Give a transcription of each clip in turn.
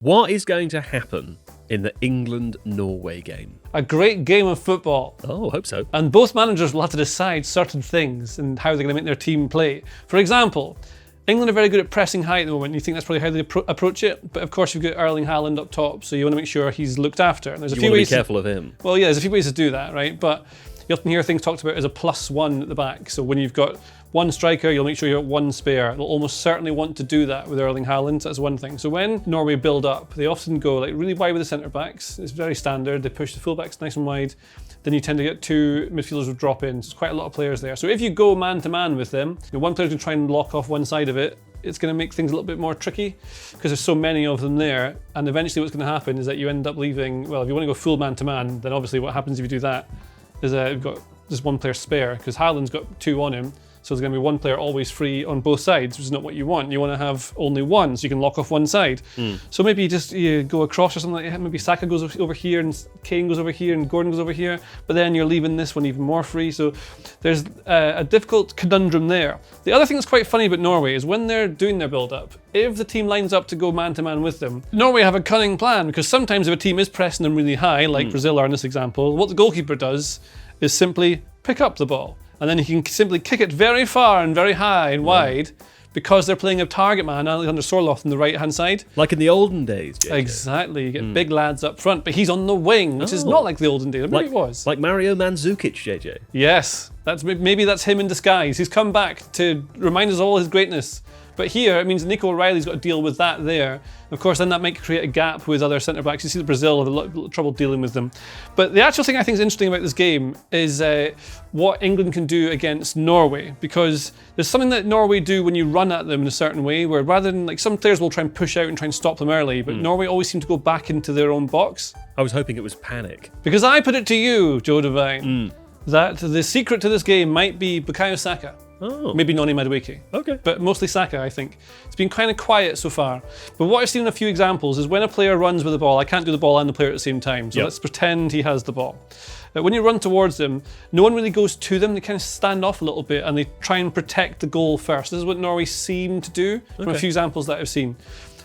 What is going to happen in the England-Norway game? A great game of football. Oh, hope so. And both managers will have to decide certain things and how they're going to make their team play. For example, England are very good at pressing high at the moment. You think that's probably how they approach it. But of course, you've got Erling Haaland up top, so you want to make sure he's looked after. And there's a few ways. Be careful of him. Well, yeah, there's a few ways to do that, right? But you often hear things talked about as a +1 at the back. So when you've got one striker, you'll make sure you've got one spare. They'll almost certainly want to do that with Erling Haaland. That's one thing. So when Norway build up, they often go like really wide with the centre backs. It's very standard. They push the full backs nice and wide. Then you tend to get two midfielders will drop in. So there's quite a lot of players there. So if you go man to man with them, one player's gonna try and lock off one side of it. It's going to make things a little bit more tricky because there's so many of them there. And eventually what's going to happen is that you end up leaving, well, if you want to go full man to man, then obviously what happens if you do that is you've got just one player spare because Haaland's got two on him. So there's going to be one player always free on both sides, which is not what you want. You want to have only one, so you can lock off one side. So maybe you go across or something like that. Maybe Saka goes over here and Kane goes over here and Gordon goes over here, but then you're leaving this one even more free. So there's a difficult conundrum there. The other thing that's quite funny about Norway is when they're doing their build-up, if the team lines up to go man-to-man with them, Norway have a cunning plan because sometimes if a team is pressing them really high, like Brazil are in this example, what the goalkeeper does is simply pick up the ball. And then he can simply kick it very far and very high and wide because they're playing a target man, Alexander Sorloth, on the right-hand side. Like in the olden days, JJ. Exactly. You get big lads up front, but he's on the wing, which is not like the olden days. Maybe it was. Like Mario Mandzukic, JJ. Yes. Maybe that's him in disguise. He's come back to remind us of all his greatness. But here, it means Nico O'Reilly's got to deal with that there. Of course, then that might create a gap with other centre-backs. You see that Brazil have a lot of trouble dealing with them. But the actual thing I think is interesting about this game is what England can do against Norway. Because there's something that Norway do when you run at them in a certain way, where rather than, like, some players will try and push out and try and stop them early, but Norway always seem to go back into their own box. I was hoping it was panic. Because I put it to you, Joe Devine, that the secret to this game might be Bukayo Saka. Oh. Maybe Noni Madueke. Okay. But mostly Saka, I think. It's been kind of quiet so far. But what I've seen in a few examples is when a player runs with the ball, I can't do the ball and the player at the same time. So let's pretend he has the ball. When you run towards them, no one really goes to them. They kind of stand off a little bit and they try and protect the goal first. This is what Norway seem to do from a few examples that I've seen.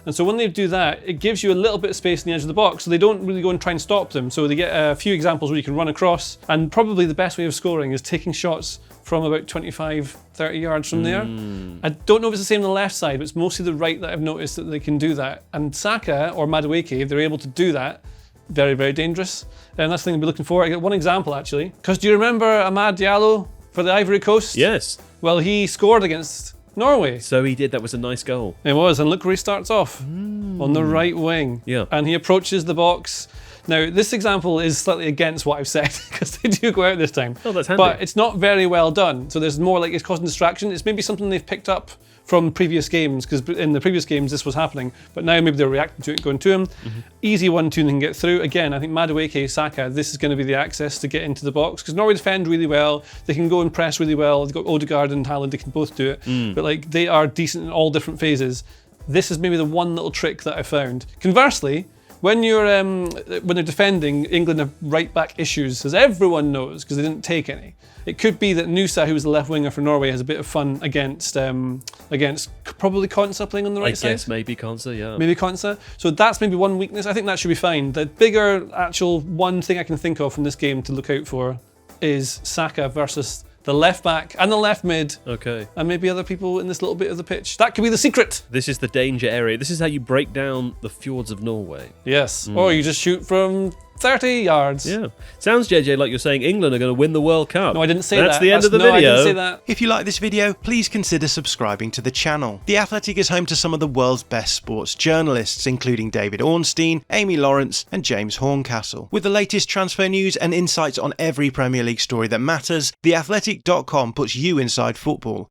And so when they do that, it gives you a little bit of space in the edge of the box, so they don't really go and try and stop them. So they get a few examples where you can run across, and probably the best way of scoring is taking shots from about 25, 30 yards from there. I don't know if it's the same on the left side, but it's mostly the right that I've noticed that they can do that. And Saka or Madueke, if they're able to do that, very, very dangerous. And that's the thing to be looking for. I got one example actually. Because do you remember Amad Diallo for the Ivory Coast? Yes. Well, he scored against Norway. So he did. That was a nice goal. It was, and look where he starts off, on the right wing. Yeah. And he approaches the box. Now, this example is slightly against what I've said, because they do go out this time. Oh, that's handy. But it's not very well done. So there's more like it's causing distraction. It's maybe something they've picked up from previous games, because in the previous games this was happening, but now maybe they're reacting to it, going to him. Easy 1-2 they can get through. Again, I think Madueke, Saka, this is going to be the access to get into the box, because Norway defend really well, they can go and press really well, they've got Odegaard and Haaland, they can both do it, but like they are decent in all different phases. This is maybe the one little trick that I found. Conversely, when they're defending, England have right back issues, as everyone knows, because they didn't take any. It could be that Nusa, who was the left winger for Norway, has a bit of fun against probably Konsa playing on the right side. I guess maybe Konsa, yeah. Maybe Konsa. So that's maybe one weakness. I think that should be fine. The bigger actual one thing I can think of from this game to look out for is Saka versus the left back and the left mid. Okay. And maybe other people in this little bit of the pitch. That could be the secret. This is the danger area. This is how you break down the fjords of Norway. Yes. Or you just shoot from 30 yards. Yeah. Sounds, JJ, like you're saying England are going to win the World Cup. No, I didn't say that. That's the end of the video. video. I didn't say that. If you like this video, please consider subscribing to the channel. The Athletic is home to some of the world's best sports journalists, including David Ornstein, Amy Lawrence and James Horncastle. With the latest transfer news and insights on every Premier League story that matters, theathletic.com puts you inside football